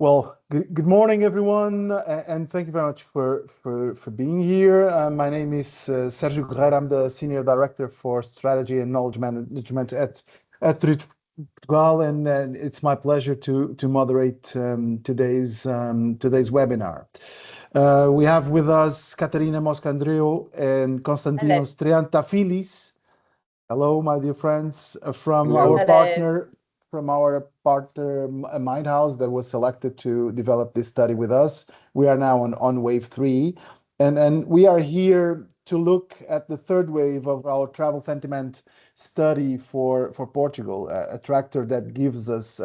Well, good morning, everyone, and thank you very much for being here. My name is Sergio Guerreiro. I'm the Senior Director for Strategy and Knowledge Management at 3.ª Portugal, and it's my pleasure to moderate today's webinar. We have with us Caterina Moscandreu and Konstantinos Triantafilis. Hello, my dear friends, from our partner Mindhouse that was selected to develop this study with us. We are now on wave 3, and we are here to look at the third wave of our travel sentiment study for Portugal, a tracker that gives us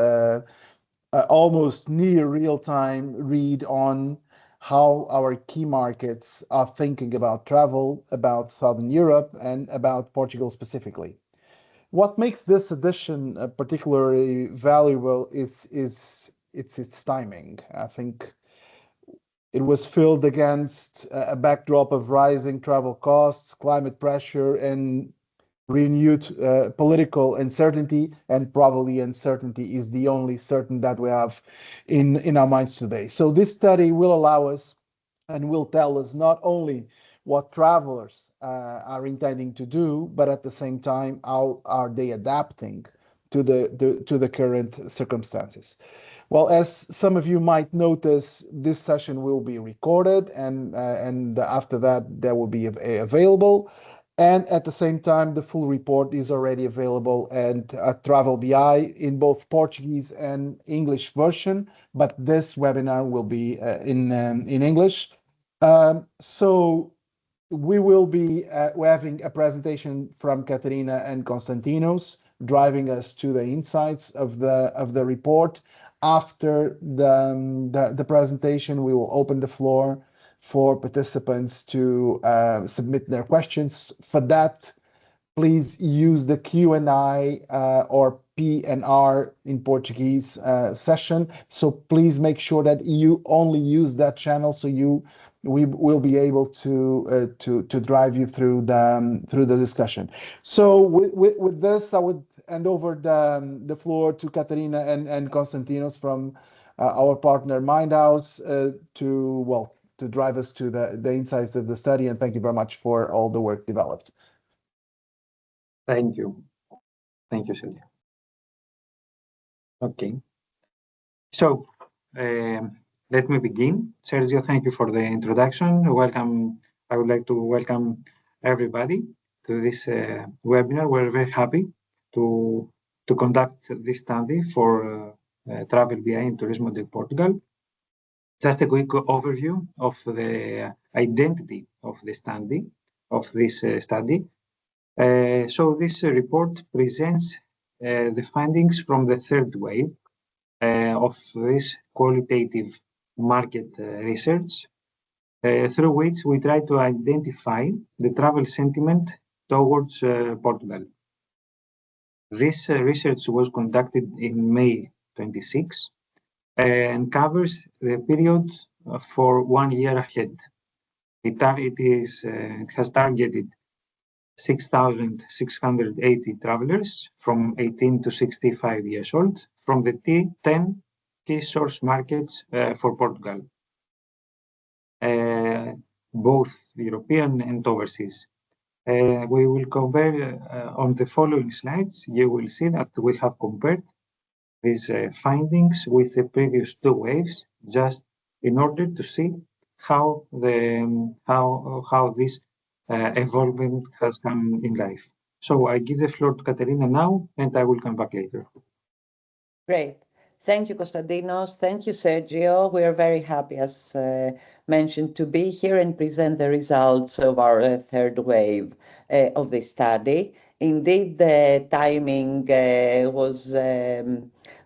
almost near real-time read on how our key markets are thinking about travel, about Southern Europe, and about Portugal specifically. What makes this edition particularly valuable is its timing. I think it was filled against a backdrop of rising travel costs, climate pressure, and renewed political uncertainty, and probably uncertainty is the only certain that we have in our minds today. So this study will allow us and will tell us not only what travelers are intending to do, but at the same time, how are they adapting to the current circumstances. Well, as some of you might notice, this session will be recorded, and after that, there will be available. And at the same time, the full report is already available at travelBI in both Portuguese and English version, but this webinar will be in English. So we will be having a presentation from Caterina and Konstantinos, driving us to the insights of the report. After the presentation, we will open the floor for participants to submit their questions. For that, please use the Q&A or P&R in Portuguese session. So please make sure that you only use that channel, so we will be able to drive you through the discussion. So with this, I would hand over the floor to Caterina and Konstantinos from our partner Mindhouse to drive us to the insights of the study. And thank you very much for all the work developed. Thank you, Sergio. Okay, so let me begin. Sergio, thank you for the introduction. Welcome. I would like to welcome everybody to this webinar. We're very happy to conduct this study for travelBI in Turismo de Portugal. Just a quick overview of the identity of the study, So this report presents the findings from the third wave of this qualitative market research, through which we try to identify the travel sentiment towards Portugal. This research was conducted in May 26 and covers the period for 1 year ahead. It has targeted 6,680 travelers from 18 to 65 years old from the 10 key source markets for Portugal, both European and overseas. We will compare on the following slides. You will see that we have compared these findings with the previous 2 waves, just in order to see how this evolvement has come in life. So I give the floor to Caterina now, and I will come back later. Great. Thank you, Konstantinos. Thank you, Sergio. We are very happy, as mentioned, to be here and present the results of our third wave of the study. Indeed, the timing was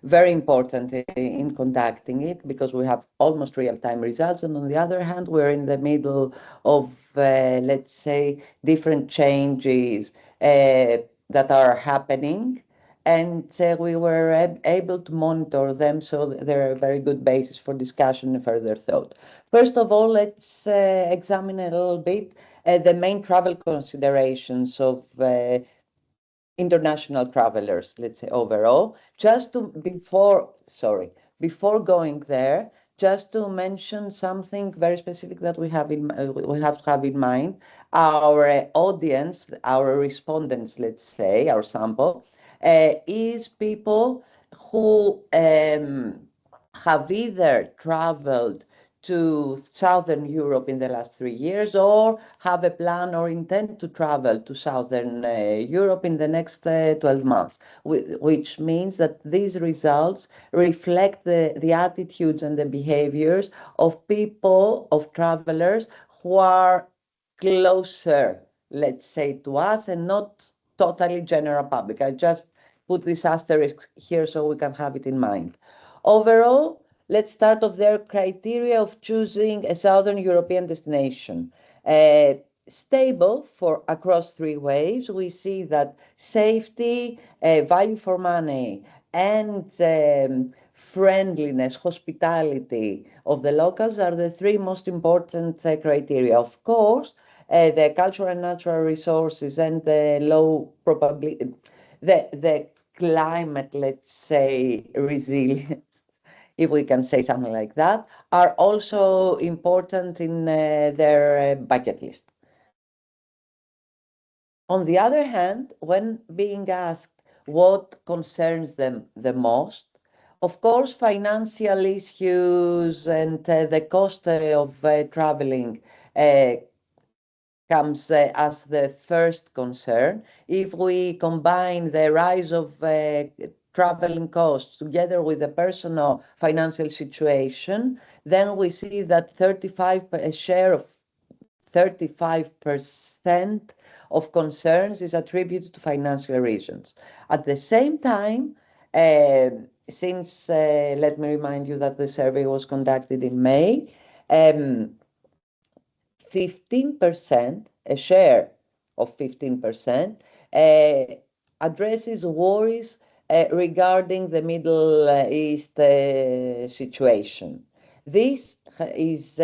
very important in conducting it, because we have almost real-time results. And on the other hand, we're in the middle of, let's say, different changes that are happening. And we were able to monitor them, so they're a very good basis for discussion and further thought. First of all, let's examine a little bit the main travel considerations of international travelers, let's say overall. Just before before going there, just to mention something very specific that we have to have in mind. Our audience, our respondents, let's say, our sample, is people who have either traveled to Southern Europe in the last 3 years or have a plan or intend to travel to Southern Europe in the next 12 months, which means that these results reflect the attitudes and the behaviors of people, of travelers who are closer, let's say, to us and not totally general public. I just put this asterisk here so we can have it in mind. Overall, let's start with their criteria of choosing a Southern European destination. Stable for across 3 waves, we see that safety, value for money, and friendliness, hospitality of the locals are the 3 most important criteria. Of course, the cultural and natural resources and the low probability, the climate, let's say, resilient, if we can say something like that, are also important in their bucket list. On the other hand, when being asked what concerns them the most, of course, financial issues and the cost of traveling comes as the first concern. If we combine the rise of traveling costs together with the personal financial situation, then we see that a share of 35% of concerns is attributed to financial reasons. At the same time, since let me remind you that the survey was conducted in May, 15%, a share of 15%, addresses worries regarding the Middle East situation. This is,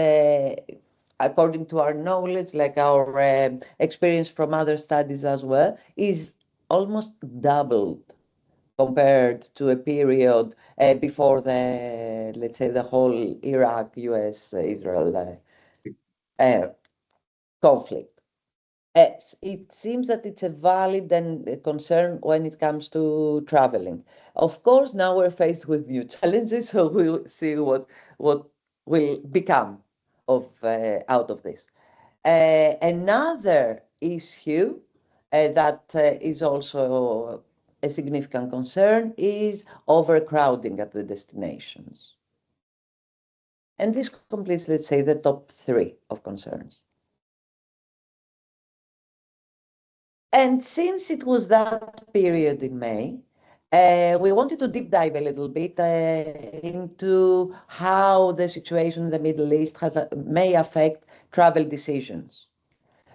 according to our knowledge, like our experience from other studies as well, is almost doubled compared to a period before the, let's say, the whole Iraq, US, Israel conflict. It seems that it's a valid and concern when it comes to traveling. Of course, now we're faced with new challenges, so we'll see what will become of out of this. Another issue that is also a significant concern is overcrowding at the destinations. And this completes, let's say, the top 3 of concerns. And since it was that period in May, we wanted to deep dive a little bit into how the situation in the Middle East may affect travel decisions.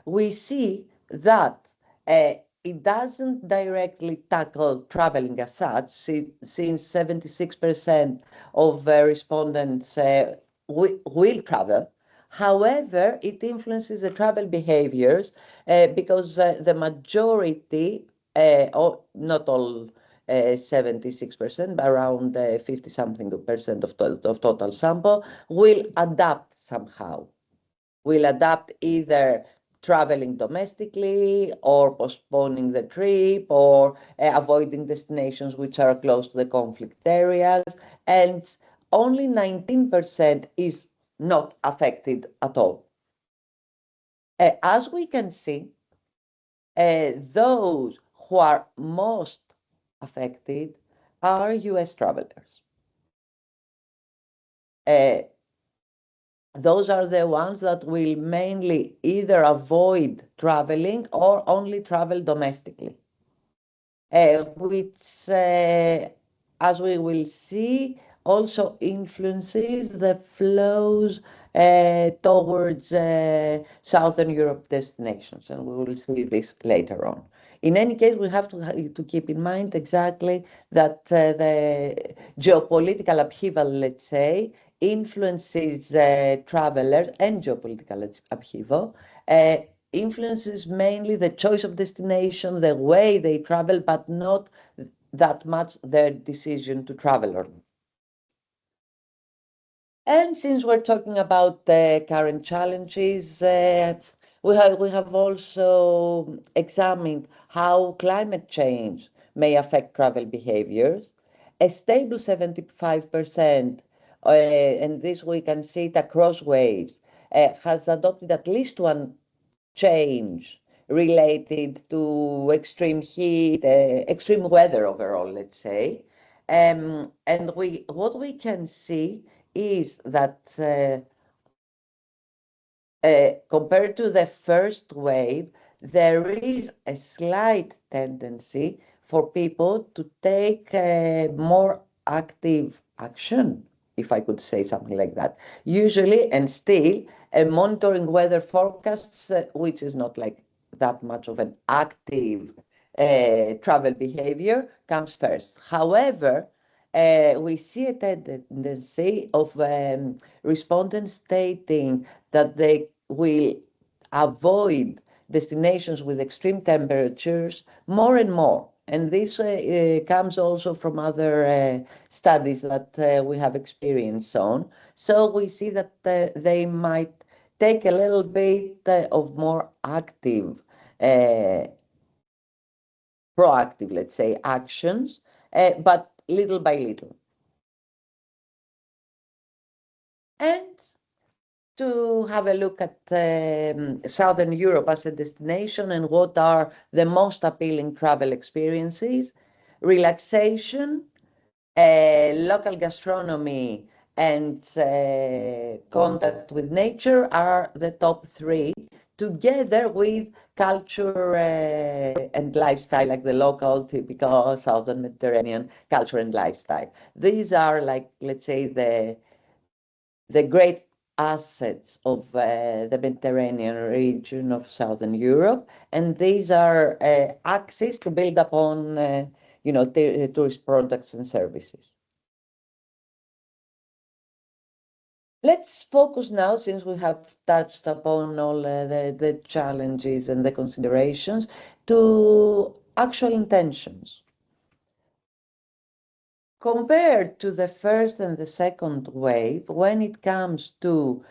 We see that it doesn't directly tackle traveling as such, since 76% of respondents will travel. However, it influences the travel behaviors because the majority, not all 76%, but around 50-something% of total sample, will adapt somehow. Will adapt either traveling domestically or postponing the trip or avoiding destinations which are close to the conflict areas. And only 19% is not affected at all. As we can see, those who are most affected are US travelers. Those are the ones that will mainly either avoid traveling or only travel domestically, which, as we will see, also influences the flows towards Southern Europe destinations, and we will see this later on. In any case, we have to keep in mind exactly that the geopolitical upheaval, let's say, influences travelers, and geopolitical upheaval influences mainly the choice of destination, the way they travel, but not that much their decision to travel or not. And since we're talking about the current challenges, we have also examined how climate change may affect travel behaviors. A stable 75%, and this we can see it across waves, has adopted at least one change related to extreme heat, extreme weather overall, let's say. And what we can see is that compared to the first wave, there is a slight tendency for people to take more active action, if I could say something like that. Usually, and still, monitoring weather forecasts, which is not like that much of an active travel behavior, comes first. However, we see a tendency of respondents stating that they will avoid destinations with extreme temperatures more and more. And this comes also from other studies that we have experience on. So we see that they might take a little bit of more active, proactive, let's say, actions, but little by little. And to have a look at Southern Europe as a destination and what are the most appealing travel experiences. Relaxation, local gastronomy, and contact with nature are the top three, together with culture and lifestyle, like the local, typical Southern Mediterranean culture and lifestyle. These are, like, let's say, the great assets of the Mediterranean region of Southern Europe, and these are axes to build upon, tourist products and services. Let's focus now, since we have touched upon all the challenges and the considerations, to actual intentions. Compared to the first and the second wave, when it comes to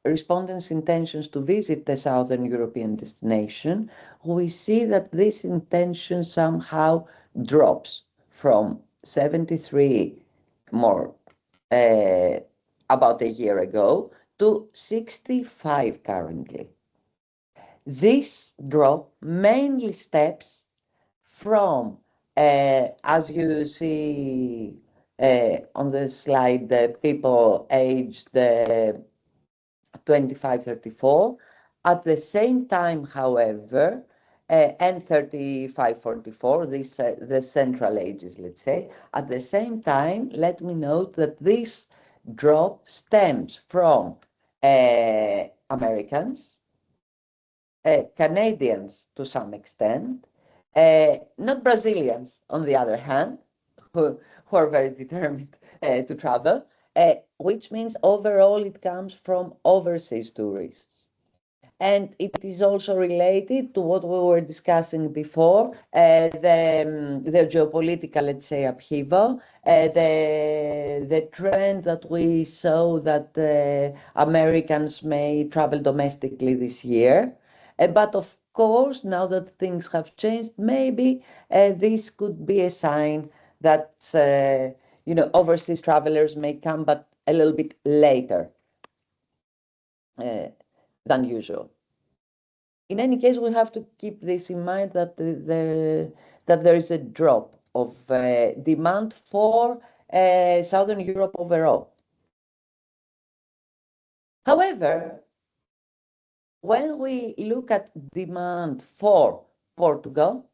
respondents' intentions to visit the Southern European destination, we see that this intention somehow drops from 73 more about a year ago to 65 currently. This drop mainly stems from, as you see on the slide, the people aged 25-34. At the same time, however, and 35-44, these the central ages, let's say. At the same time, let me note that this drop stems from Americans, Canadians to some extent, not Brazilians, on the other hand, who are very determined to travel, which means overall it comes from overseas tourists. And it is also related to what we were discussing before, the geopolitical, let's say, upheaval, the trend that we saw that Americans may travel domestically this year. But of course, now that things have changed, maybe this could be a sign that overseas travelers may come, but a little bit later than usual. In any case, we have to keep this in mind that there is a drop of demand for Southern Europe overall. However, when we look at demand for Portugal,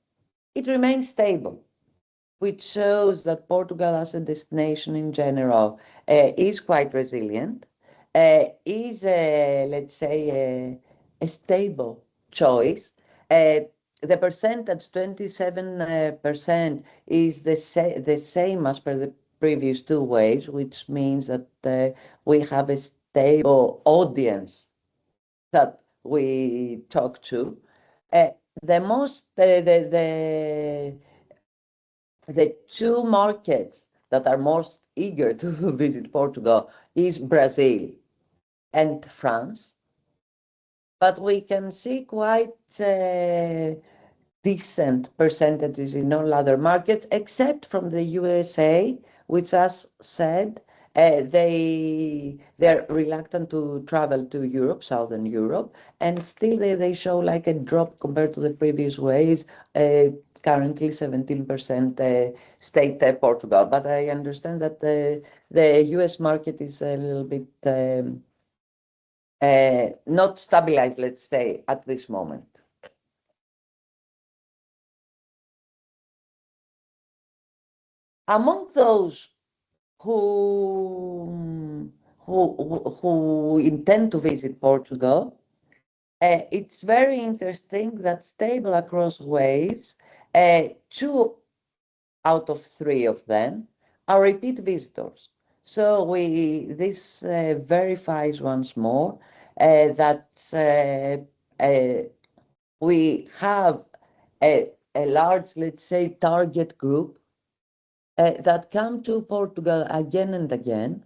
it remains stable, which shows that Portugal as a destination in general is quite resilient, is, let's say, a stable choice. The percentage, 27%, is the same as per the previous two waves, which means that we have a stable audience that we talk to. The two markets that are most eager to visit Portugal is Brazil and France. But we can see quite decent percentages in all other markets, except from the USA, which, as said, they're reluctant to travel to Europe, Southern Europe, and still they show like a drop compared to the previous waves. Currently 17% state Portugal, but I understand that the US market is a little bit not stabilized, let's say, at this moment. Among those who intend to visit Portugal, it's very interesting that stable across waves, 2 out of 3 of them are repeat visitors. So this verifies once more that we have a large, let's say, target group that come to Portugal again and again,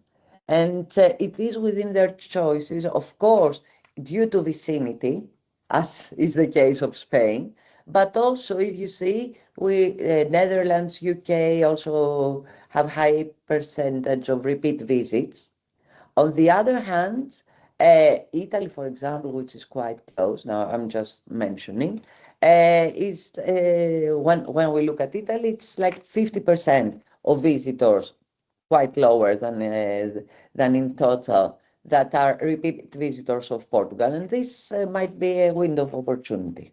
and it is within their choices, of course, due to vicinity, as is the case of Spain, but also, if you see, Netherlands, UK also have high percentage of repeat visits. On the other hand, Italy, for example, which is quite close, now I'm just mentioning, is when we look at Italy, it's like 50% of visitors, quite lower than in total, that are repeat visitors of Portugal, and this might be a window of opportunity.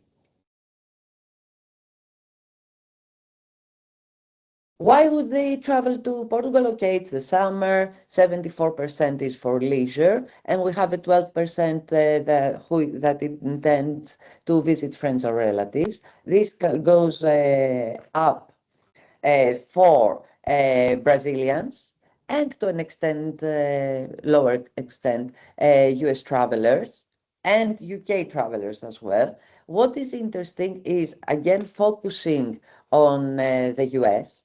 Why would they travel to Portugal? Okay, it's the summer, 74% is for leisure, and we have a 12% that intends to visit friends or relatives. This goes up for Brazilians, and to an extent, lower extent, US travelers and UK travelers as well. What is interesting is, again, focusing on the US,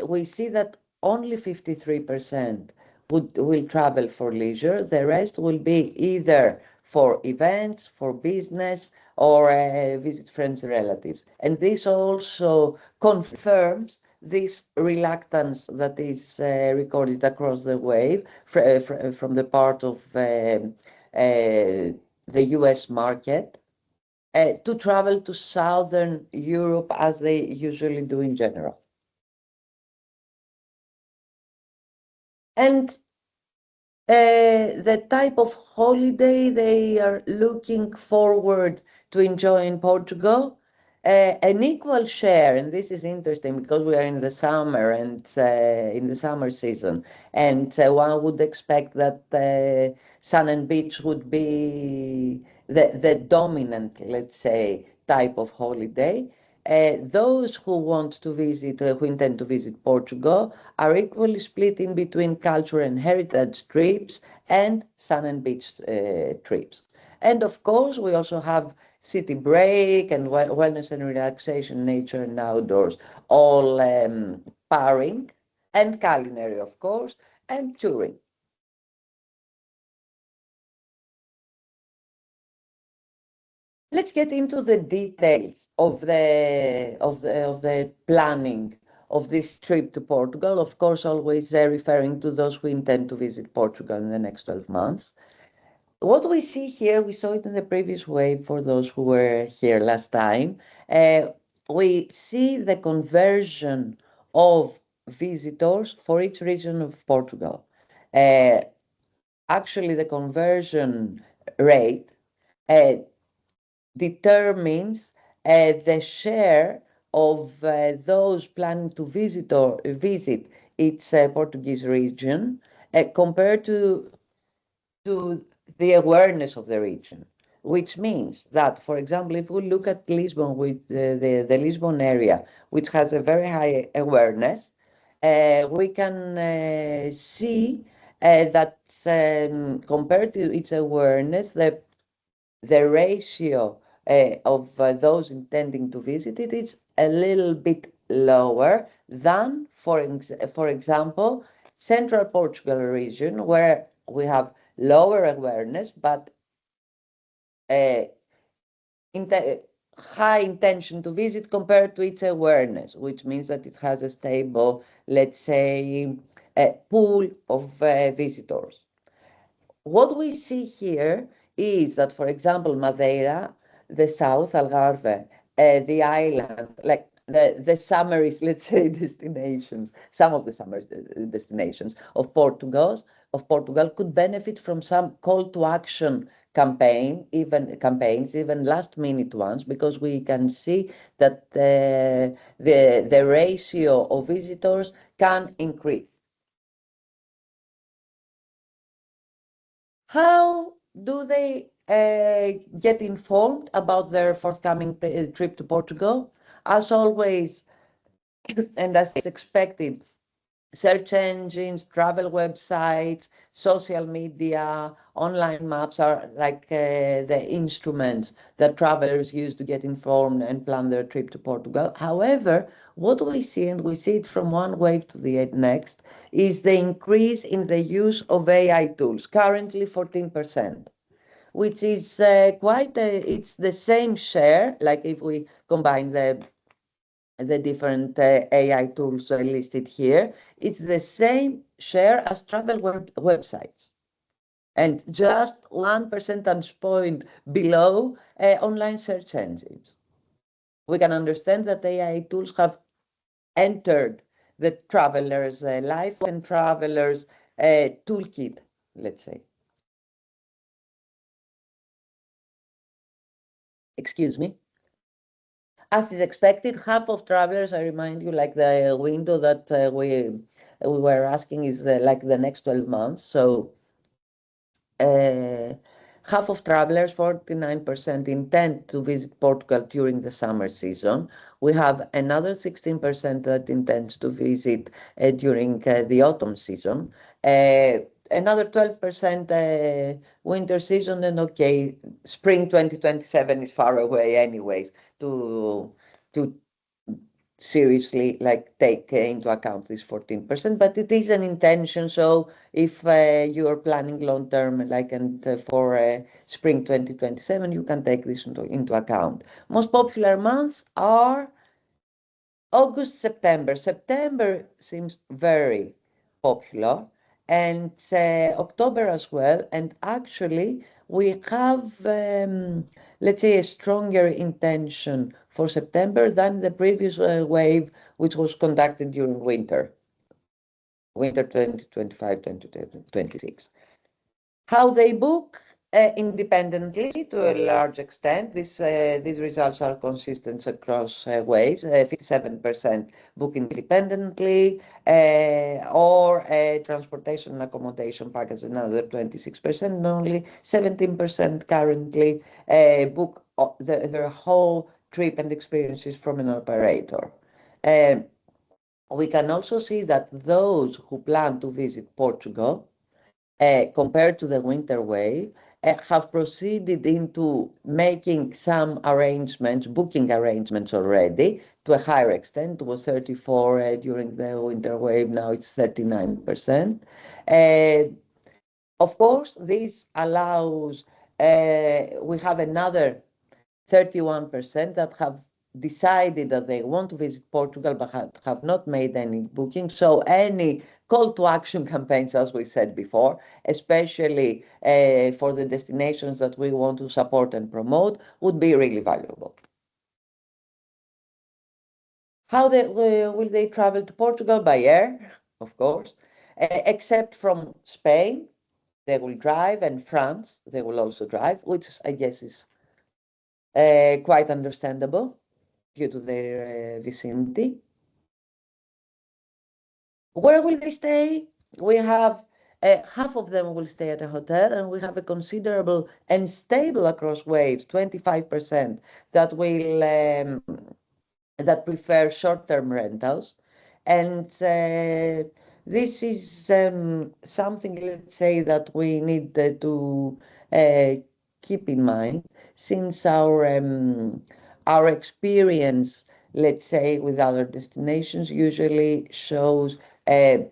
we see that only 53% will travel for leisure. The rest will be either for events, for business, or visit friends and relatives. And this also confirms this reluctance that is recorded across the wave from the part of the US market to travel to Southern Europe as they usually do in general. And the type of holiday they are looking forward to enjoy in Portugal, an equal share, and this is interesting because we are in the summer and in the summer season, and one would expect that sun and beach would be the dominant, let's say, type of holiday. Those who want to visit, who intend to visit Portugal, are equally split in between culture and heritage trips and sun and beach trips. And of course, we also have city break and wellness and relaxation, nature and outdoors, all pairing, and culinary, of course, and touring. Let's get into the details of the planning of this trip to Portugal. Of course, always referring to those who intend to visit Portugal in the next 12 months. What we see here, we saw it in the previous wave for those who were here last time. We see the conversion of visitors for each region of Portugal. Actually, the conversion rate determines the share of those planning to visit its Portuguese region compared to the awareness of the region, which means that, for example, if we look at Lisbon, with the Lisbon area, which has a very high awareness, we can see that compared to its awareness, the ratio of those intending to visit it is a little bit lower than, for example, Central Portugal region, where we have lower awareness, but high intention to visit compared to its awareness, which means that it has a stable, let's say, pool of visitors. What we see here is that, for example, Madeira, the south, Algarve, the island, like the summer, let's say, destinations, some of the summer destinations of Portugal could benefit from some call to action campaigns, even last minute ones, because we can see that the ratio of visitors can increase. How do they get informed about their forthcoming trip to Portugal? As always, and as expected, search engines, travel websites, social media, online maps are like the instruments that travelers use to get informed and plan their trip to Portugal. However, what we see, and we see it from one wave to the next, is the increase in the use of AI tools, currently 14%, which is it's the same share, like if we combine the different AI tools listed here, it's the same share as travel websites, and just 1 percentage point below online search engines. We can understand that AI tools have entered the traveler's life and traveler's toolkit, let's say. Excuse me. As is expected, half of travelers, I remind you, like the window that we were asking is like the next 12 months. So half of travelers, 49%, intend to visit Portugal during the summer season. We have another 16% that intends to visit during the autumn season. Another 12% winter season, and okay, spring 2027 is far away anyways to seriously like take into account this 14%, but it is an intention. So if you are planning long term, like and for spring 2027, you can take this into account. Most popular months are August, September. September seems very popular, and October as well. And actually, we have, let's say, a stronger intention for September than the previous wave, which was conducted during winter 2025-2026. How they book? Independently to a large extent. These results are consistent across waves. 57% book independently, or transportation and accommodation package, another 26%, and only 17% currently book their whole trip and experiences from an operator. We can also see that those who plan to visit Portugal, compared to the winter wave, have proceeded into making some arrangements, booking arrangements already to a higher extent. It was 34 during the winter wave, now it's 39%. Of course, this allows, we have another 31% that have decided that they want to visit Portugal but have not made any booking. So any call to action campaigns, as we said before, especially for the destinations that we want to support and promote, would be really valuable. How will they travel to Portugal? By air, of course, except from Spain, they will drive, and France, they will also drive, which I guess is quite understandable due to their vicinity. Where will they stay? We have half of them will stay at a hotel, and we have a considerable and stable across waves, 25% that will that prefer short-term rentals, and this is something, let's say, that we need to keep in mind, since our experience, let's say, with other destinations, usually shows a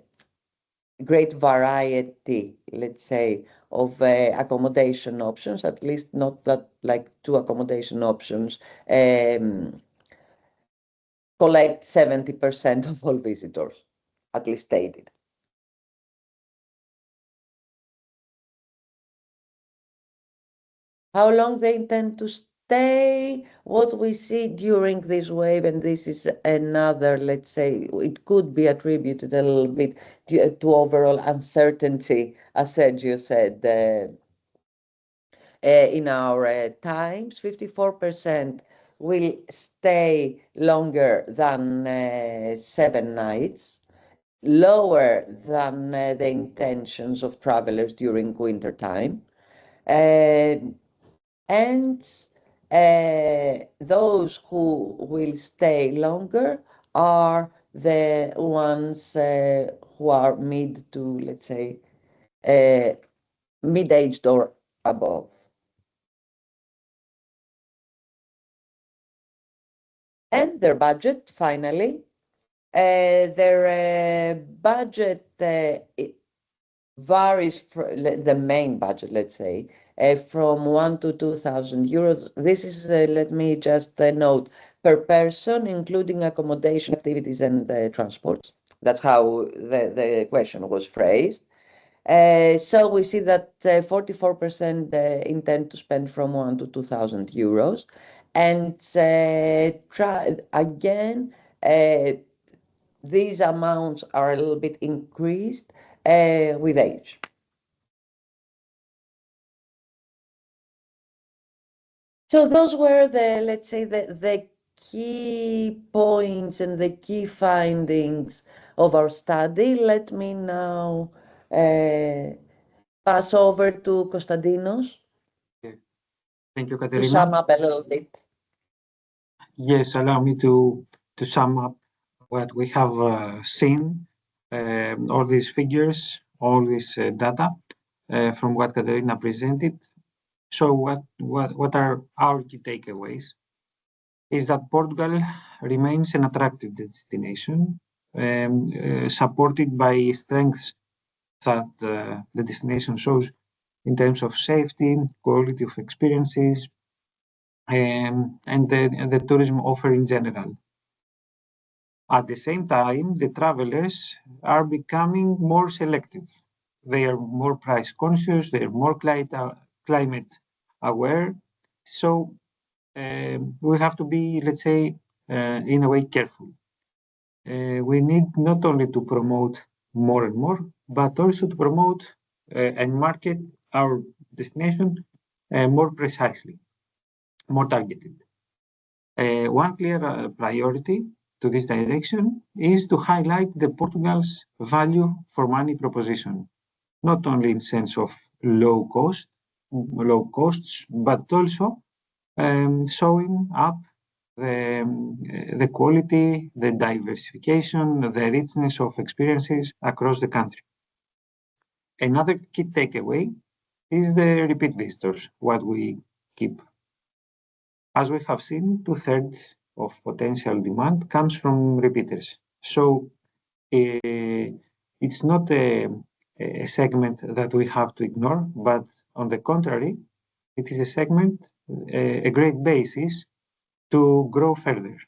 great variety, let's say, of accommodation options, at least not that like 2 accommodation options collect 70% of all visitors, at least stated. How long they intend to stay, what we see during this wave, and this is another, let's say, it could be attributed a little bit to overall uncertainty, as Sergio said, in our times. 54% will stay longer than 7 nighs, lower than the intentions of travelers during winter time. And those who will stay longer are the ones who are mid to, let's say, mid-aged or above. And their budget, finally. Their budget varies, the main budget, let's say, from 1 to 2,000 euros. This is, let me just note, per person, including accommodation, activities, and transport. That's how the question was phrased. So we see that 44% intend to spend from 1 to 2,000 euros. And again, these amounts are a little bit increased with age. So those were the, let's say, the key points and the key findings of our study. Let me now pass over to Konstantinos. Thank you, To Katerina. sum up a little bit. Yes, allow me to sum up what we have seen, all these figures, all this data from what Katerina presented. So what are our key takeaways? Is that Portugal remains an attractive destination, supported by strengths that the destination shows in terms of safety, quality of experiences, and the tourism offer in general. At the same time, the travelers are becoming more selective. They are more price conscious, they are more climate aware. So we have to be, let's say, in a way careful. We need not only to promote more and more, but also to promote and market our destination more precisely, more targeted. One clear priority to this direction is to highlight the Portugal's value for money proposition, not only in sense of low costs, but also showing up the quality, the diversification, the richness of experiences across the country. Another key takeaway is the repeat visitors, what we keep. As we have seen, 2/3 of potential demand comes from repeaters. So it's not a segment that we have to ignore, but on the contrary, it is a segment, a great basis to grow further.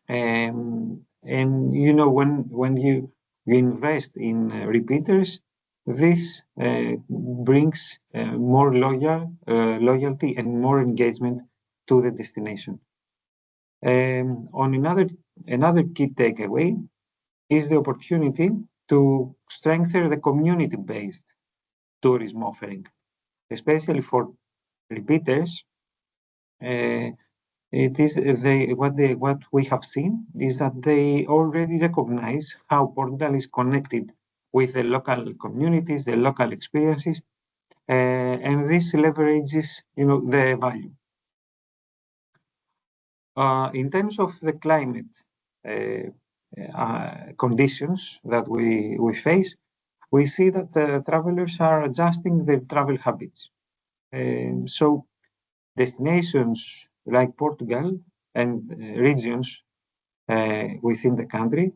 And you know, when you invest in repeaters, this brings more loyalty and more engagement to the destination. On another key takeaway is the opportunity to strengthen the community-based tourism offering, especially for repeaters. It is what we have seen is that they already recognize how Portugal is connected with the local communities, the local experiences, and this leverages, the value. In terms of the climate conditions that we face, we see that travelers are adjusting their travel habits. So destinations like Portugal and regions within the country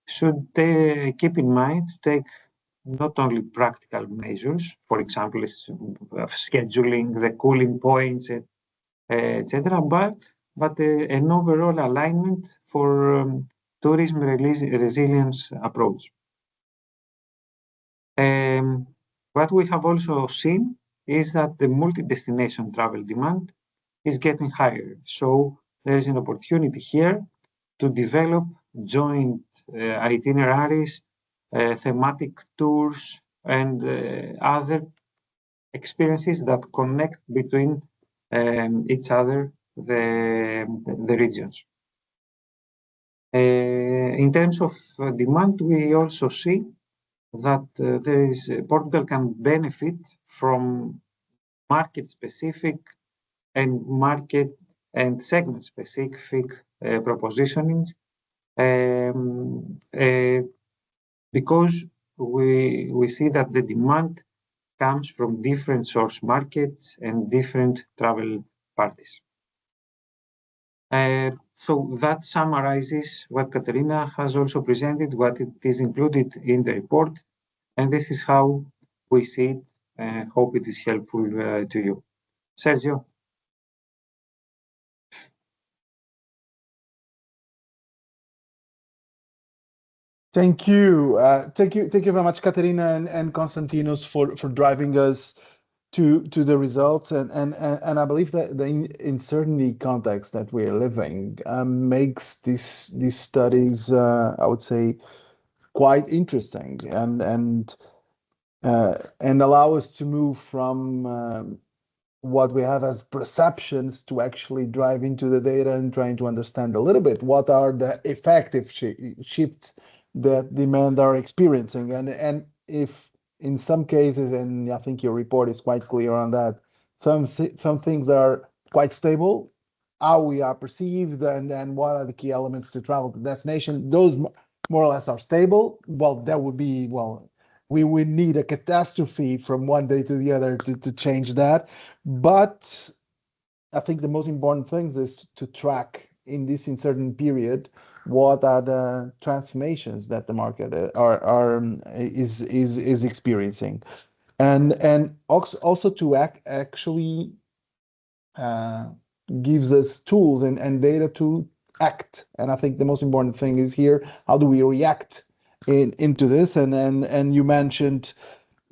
should keep in mind to take not only practical measures, for example, scheduling the cooling points, etc., but an overall alignment for tourism resilience approach. What we have also seen is that the multi-destination travel demand is getting higher. So there is an opportunity here to develop joint itineraries, thematic tours, and other experiences that connect between each other, the regions. In terms of demand, we also see that Portugal can benefit from market-specific and market and segment-specific propositioning because we see that the demand comes from different source markets and different travel parties. So that summarizes what Katerina has also presented, what it is included in the report, and this is how we see it. Hope it is helpful to you. Sergio. Thank you. Thank you very much, Katerina and Konstantinos, for driving us to the results. And I believe that the uncertainty context that we're living makes these studies, I would say, quite interesting and allow us to move from what we have as perceptions to actually drive into the data and trying to understand a little bit what are the effective shifts that demand are experiencing. And if in some cases, and I think your report is quite clear on that, some things are quite stable, how we are perceived, and what are the key elements to travel to destination, those more or less are stable. Well, that would be, we would need a catastrophe from one day to the other to change that. But I think the most important things is to track in this uncertain period what are the transformations that the market is experiencing, and also to actually gives us tools and data to act. And I think the most important thing is here, how do we react into this? And you mentioned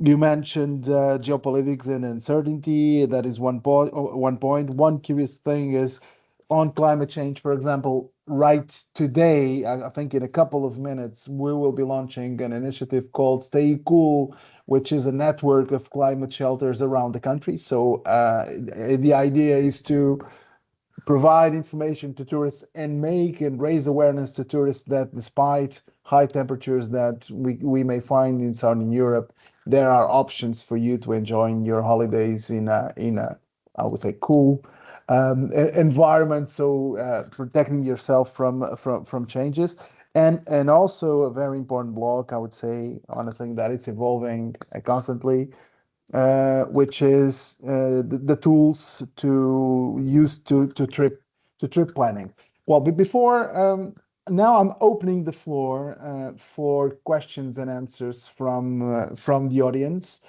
geopolitics and uncertainty. That is one point. One curious thing is on climate change, for example, right today, I think in a couple of minutes, we will be launching an initiative called Stay Cool, which is a network of climate shelters around the country. So the idea is to provide information to tourists and make and raise awareness to tourists that despite high temperatures that we may find in Southern Europe, there are options for you to enjoy your holidays in a I would say cool environment. So protecting yourself from changes, and also a very important block, I would say, on a thing that it's evolving constantly, which is the tools to use to trip planning. Well, but before now I'm opening the floor for questions and answers from the audience.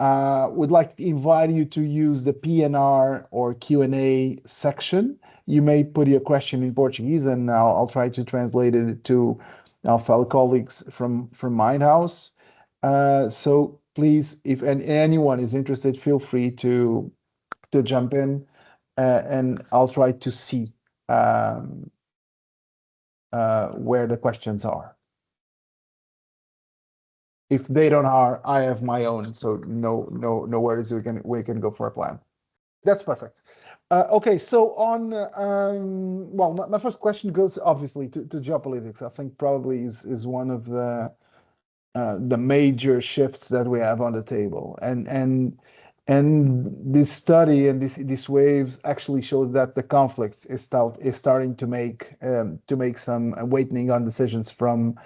Would like to invite you to use the PNR or Q&A section. You may put your question in Portuguese, and I'll try to translate it to our fellow colleagues from Mindhouse. So please, if anyone is interested, feel free to jump in, and I'll try to see where the questions are. If they don't are, I have my own, so no worries. We can go for a plan. That's perfect. Okay, so on well, my first question goes obviously to geopolitics. I think probably is one of the major shifts that we have on the table, and this study and these waves actually shows that the conflicts is starting to make some awakening on decisions from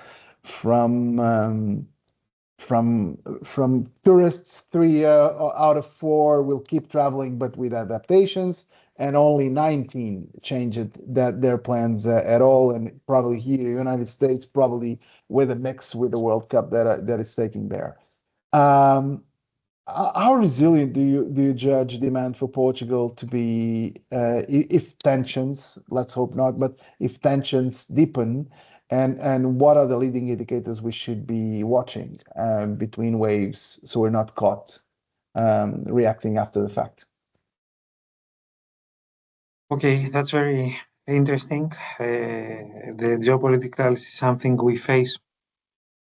tourists. 3 out of 4 will keep traveling, but with adaptations. and only 19 changed their plans at all. And probably here, United States, probably with a mix with the World Cup that is taking there. How resilient do you judge demand for Portugal to be if tensions, let's hope not, but if tensions deepen, and what are the leading indicators we should be watching between waves so we're not caught reacting after the fact? Okay, that's very interesting. The geopolitical is something we face,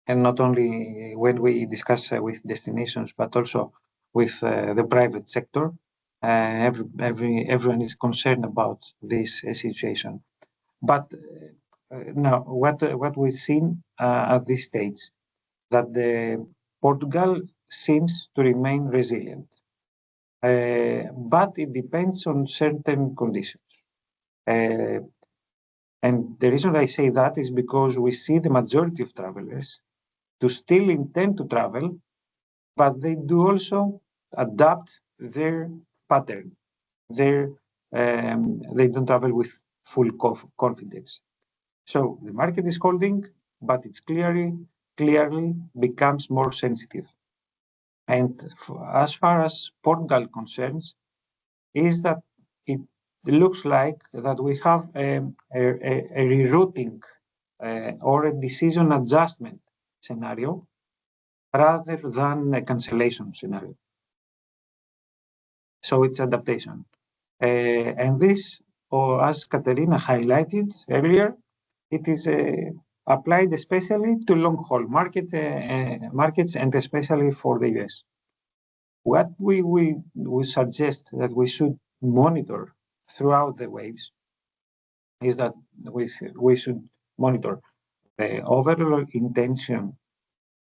and not only when we discuss with destinations, but also with the private sector. Everyone is concerned about this situation. But now, what we've seen at this stage, that Portugal seems to remain resilient, but it depends on certain conditions. And the reason I say that is because we see the majority of travelers to still intend to travel, but they do also adapt their pattern. They don't travel with full confidence. So the market is holding, but it's clearly becomes more sensitive. And as far as Portugal concerns, is that it looks like that we have a rerouting or a decision adjustment scenario rather than a cancellation scenario. So it's adaptation. And this, or as Katerina highlighted earlier, it is applied especially to long-haul markets and especially for the US. What we suggest that we should monitor throughout the waves is that we should monitor the overall intention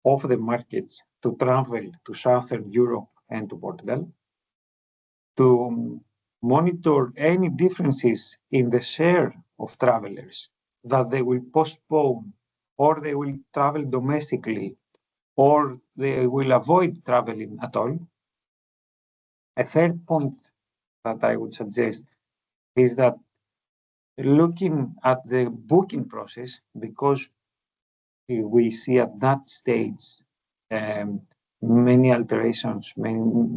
of the markets to travel to Southern Europe and to Portugal, to monitor any differences in the share of travelers that they will postpone or they will travel domestically or they will avoid traveling at all. A third point that I would suggest is that looking at the booking process, because we see at that stage many alterations,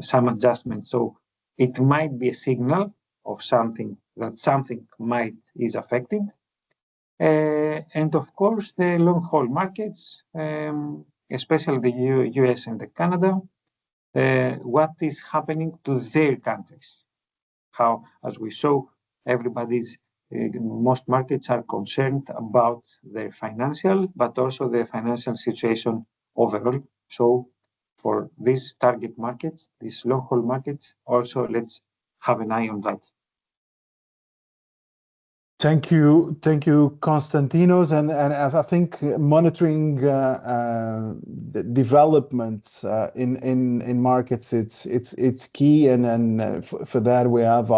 some adjustments. So it might be a signal of something is affected. And of course, the long-haul markets, especially the US and the Canada, what is happening to their countries. How, as we saw, most markets are concerned about their financial, but also the financial situation overall. So for these target markets, these long-haul markets, also let's have an eye on that. Thank you, Konstantinos, and I think monitoring the developments in markets it's key, and for that we have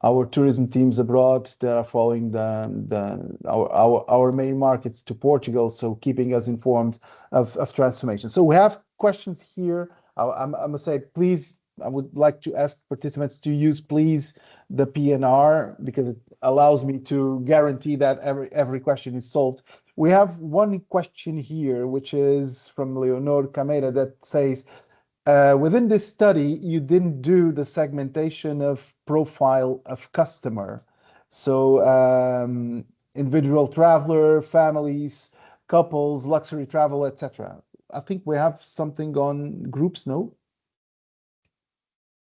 our tourism teams abroad that are following our main markets to Portugal, so keeping us informed of transformation. So we have questions here. I must say, please, I would like to ask participants to use, please, the PNR, because it allows me to guarantee that every question is solved. We have one question here, which is from Leonor Camera, that says, within this study, you didn't do the segmentation of profile of customer. So individual traveler, families, couples, luxury travel, etc. I think we have something on groups, no?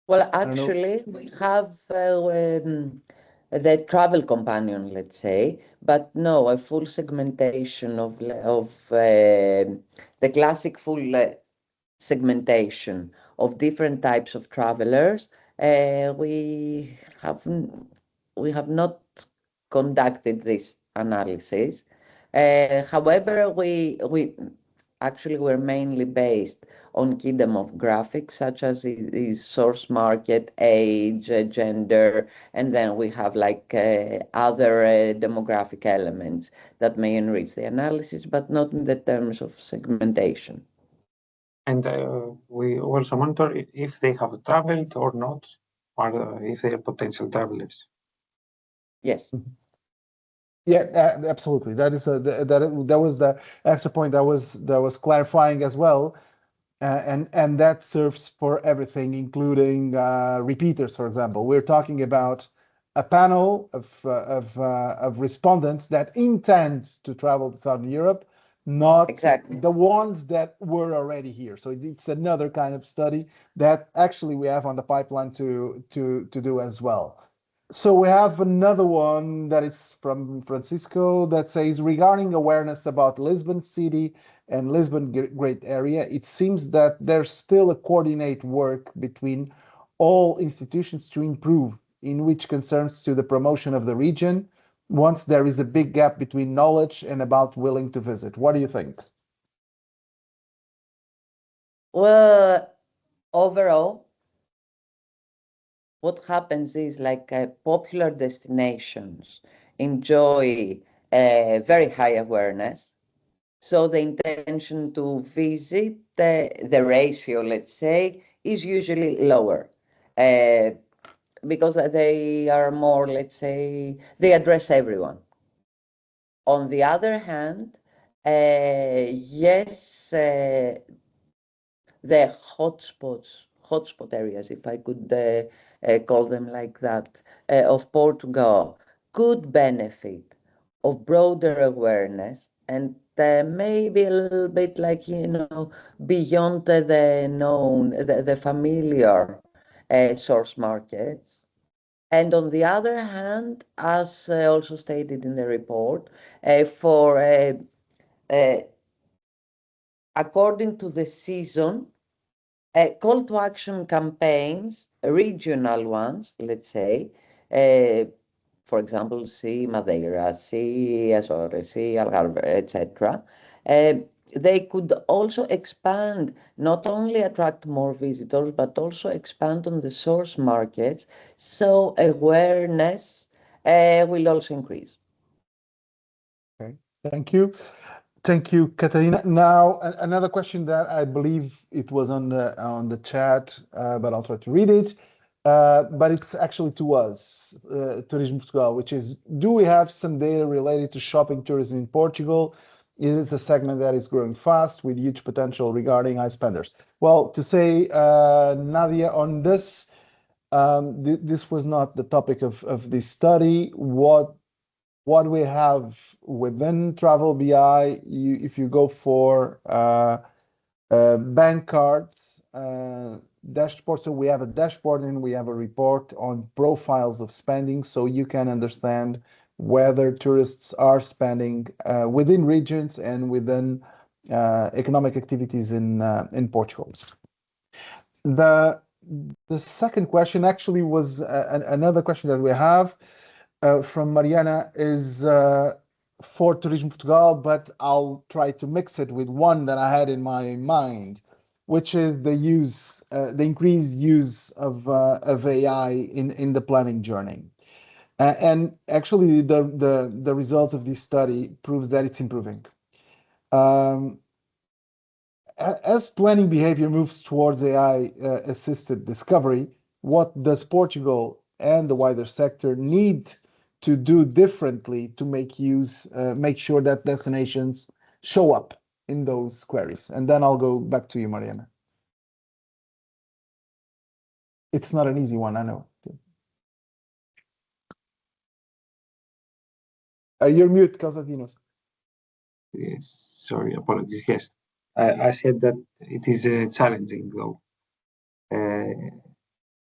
Well, actually, we have the travel companion, let's say, but no, a full segmentation of the classic full segmentation of different types of travelers. We have not conducted this analysis. However, we're mainly based on key demographics such as is source market, age, gender, and then we have like other demographic elements that may enrich the analysis, but not in the terms of segmentation. And we also monitor if they have traveled or not if they are potential travelers. Yes. Yeah, absolutely. That was the extra point that was clarifying as well, and that serves for everything, including repeaters. For example, we're talking about a panel of respondents that intend to travel to Southern Europe, not exactly the ones that were already here. So it's another kind of study that actually we have on the pipeline to do as well. So we have another one that is from Francisco that says, regarding awareness about Lisbon city and Lisbon great area, it seems that there's still a coordinate work between all institutions to improve, in which concerns to the promotion of the region, once there is a big gap between knowledge and about willing to visit. What do you think? Well, overall, what happens is like popular destinations enjoy very high awareness. So the intention to visit, the ratio, let's say, is usually lower because they are more, let's say, they address everyone. On the other hand, yes, the hotspot areas, if I could call them like that, of Portugal could benefit of broader awareness and maybe a little bit like, beyond the known, the familiar source markets. And on the other hand, as also stated in the report, for according to the season, call to action campaigns, regional ones, let's say, for example, see Madeira, see Azores, see Algarve, etc. They could also expand, not only attract more visitors, but also expand on the source markets, so awareness will also increase. Okay, thank you. Thank you, Katarina. Now, another question that I believe it was on the chat, but I'll try to read it. But it's actually to us, Turismo de Portugal, which is, do we have some data related to shopping tourism in Portugal? It is a segment that is growing fast with huge potential regarding high spenders. Well, to say, Nadia, on this, this was not the topic of this study. What we have within travelBI, if you go for bank cards, dashboard, so we have a dashboard and we have a report on profiles of spending, so you can understand whether tourists are spending within regions and within economic activities in Portugal. The second question actually was another question that we have from Mariana is for Turismo Portugal, but I'll try to mix it with one that I had in my mind, which is the increased use of AI in the planning journey. And actually, the results of this study proves that it's improving. As planning behavior moves towards AI-assisted discovery, what does Portugal and the wider sector need to do differently to make sure that destinations show up in those queries? And then I'll go back to you, Mariana. It's not an easy one, I know. You're mute, Constantinos. Yes, sorry, apologies. Yes, I said that it is challenging, though,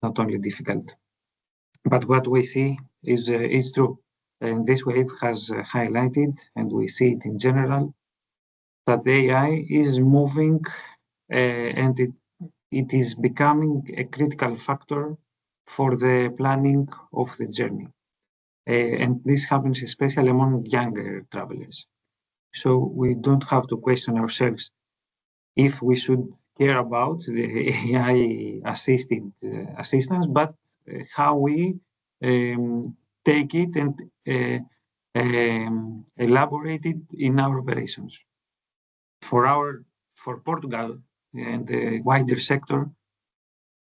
not only difficult. But what we see is true. And this wave has highlighted, and we see it in general, that AI is moving and it is becoming a critical factor for the planning of the journey. And this happens especially among younger travelers. So we don't have to question ourselves if we should care about the AI assistance, but how we take it and elaborate it in our operations. For Portugal and the wider sector,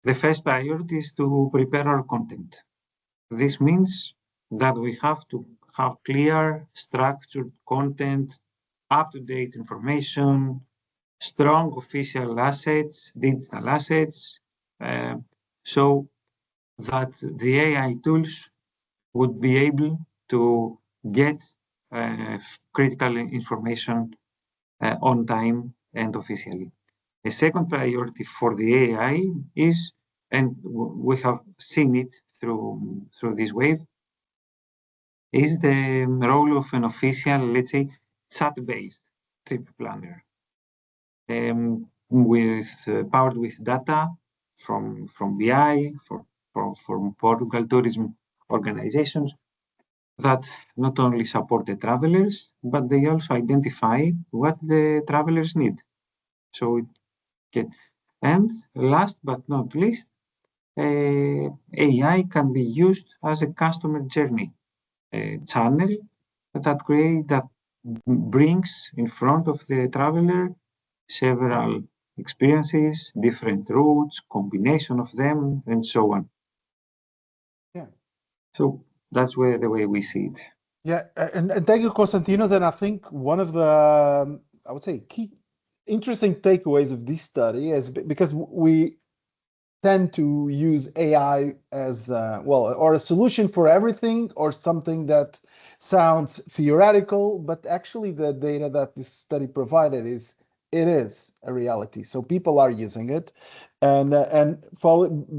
The first priority is to prepare our content. This means that we have to have clear, structured content, up-to-date information, strong official assets, digital assets, so that the AI tools would be able to get critical information on time and officially. A second priority for the AI is, and we have seen it through this wave, is the role of an official, let's say, chat-based trip planner, powered with data from BI, from Portugal tourism organizations that not only support the travelers, but they also identify what the travelers need. So and last but not least, AI can be used as a customer journey channel that brings in front of the traveler several experiences, different routes, combination of them, and so on. Yeah. So that's the way we see it. Yeah, and thank you, Konstantinos. And I think one of the, I would say, key interesting takeaways of this study is because we tend to use AI as or a solution for everything, or something that sounds theoretical, but actually the data that this study provided is a reality. So people are using it, and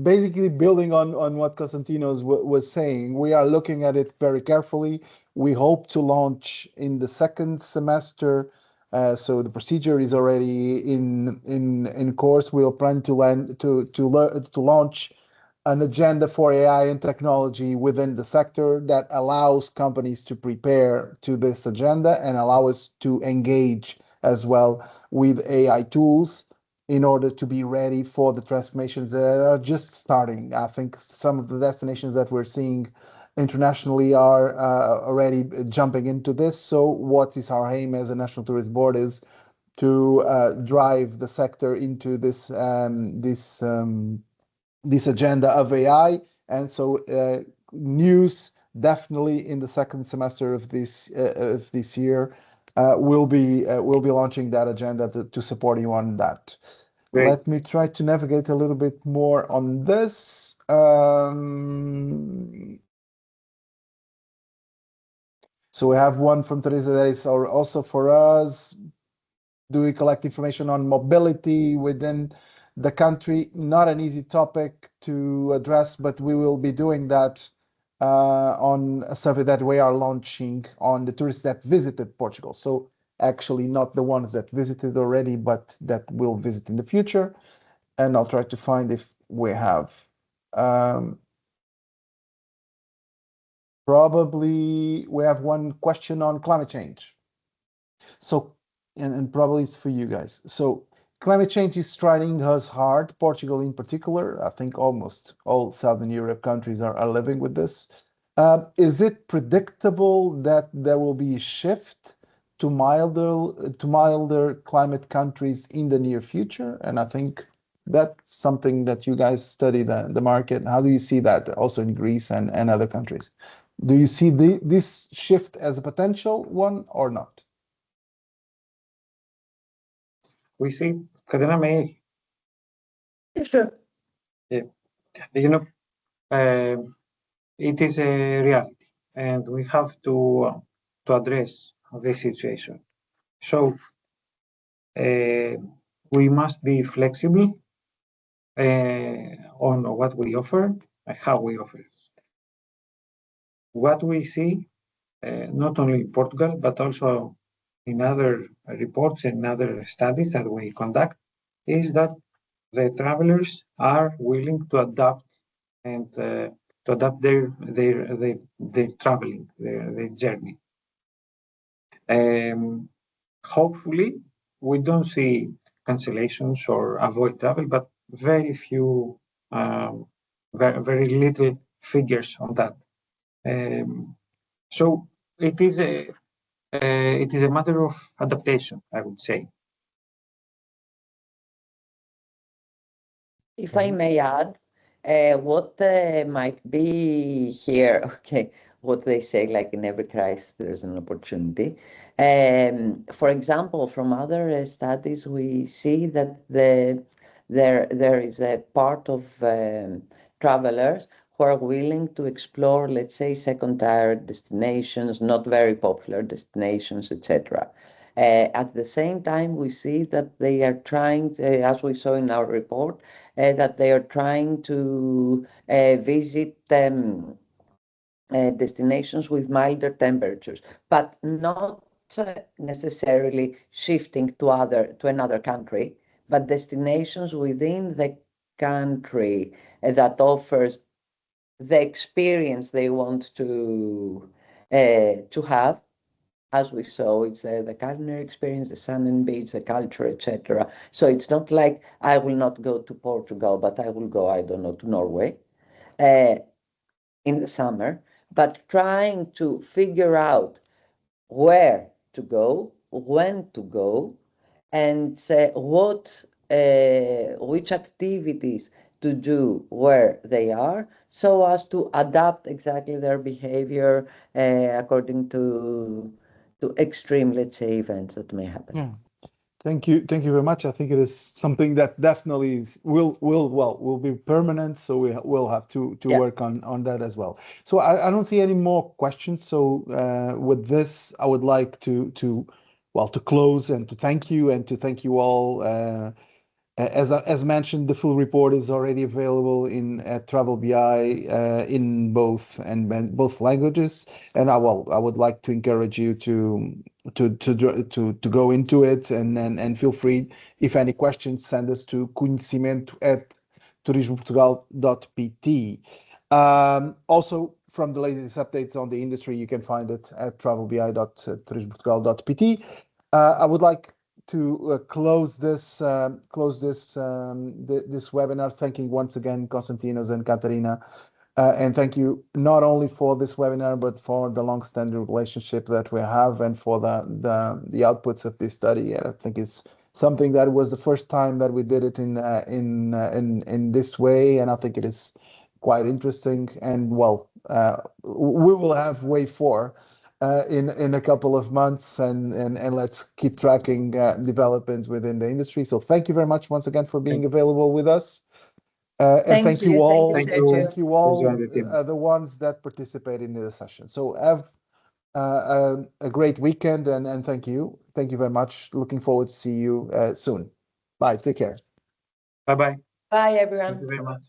basically building on what Konstantinos was saying, we are looking at it very carefully. We hope to launch in the second semester. So the procedure is already in course. We'll plan to launch an agenda for AI and technology within the sector that allows companies to prepare to this agenda and allow us to engage as well with AI tools in order to be ready for the transformations that are just starting. I think some of the destinations that we're seeing internationally are already jumping into this. So what is our aim as a National Tourist Board is to drive the sector into this agenda of AI. And so news definitely in the second semester of this year we'll be launching that agenda to support you on that. Great. Let me try to navigate a little bit more on this. So we have one from Teresa that is also for us. Do we collect information on mobility within the country? Not an easy topic to address, but we will be doing that on a survey that we are launching on the tourists that visited Portugal. So actually not the ones that visited already, but that will visit in the future. And I'll try to find if we have. Probably we have one question on climate change. So, and probably it's for you guys. So climate change is striking us hard, Portugal in particular. I think almost all Southern Europe countries are living with this. Is it predictable that there will be a shift to milder climate countries in the near future? And I think that's something that you guys study the market. How do you see that also in Greece and other countries? Do you see this shift as a potential one or not? We see, Katerina, may I? Sure. Yeah. It is a reality, and we have to address this situation. So we must be flexible on what we offer and how we offer it. What we see, not only in Portugal, but also in other reports and other studies that we conduct, is that the travelers are willing to adapt and to adapt their traveling, their journey. Hopefully, we don't see cancellations or avoid travel, but very few, very little figures on that. So it is a matter of adaptation, I would say. If I may add, what might be here, okay, what they say, like in every crisis, there's an opportunity. For example, from other studies, we see that there is a part of travelers who are willing to explore, let's say, second-tier destinations, not very popular destinations, etc. At the same time, we see that they are trying, as we saw in our report, that they are trying to visit destinations with milder temperatures, but not necessarily shifting to another country, but destinations within the country that offers the experience they want to have. As we saw, it's the culinary experience, the sun and beach, the culture, etc. So it's not like I will not go to Portugal, but I will go, I don't know, to Norway in the summer, but trying to figure out where to go, when to go, and which activities to do where they are, so as to adapt exactly their behavior according to extreme, let's say, events that may happen. Yeah. Thank you very much. I think it is something that definitely will be permanent. So we'll have to work on that as well. So I don't see any more questions. So with this, I would like to close and to thank you all. As mentioned, the full report is already available at travelBI in both languages, and I would like to encourage you to go into it and feel free. If any questions, send us to conhecimento@turismoportugal.pt. Also, from the latest updates on the industry, you can find it at travelbi.turismoportugal.pt. I would like to close this webinar, thanking once again Konstantinos and Katarina, and thank you not only for this webinar but for the long-standing relationship that we have and for the outputs of this study. And I think it's something that was the first time that we did it in this way, and I think it is quite interesting. And we will have wave 4 in a couple of months, and let's keep tracking developments within the industry. So thank you very much once again for being available with us. And thank you all, the ones that participated in the session. So have a great weekend, and thank you very much. Looking forward to see you soon. Bye. Take care. Bye-bye. Bye, everyone. Thank you very much.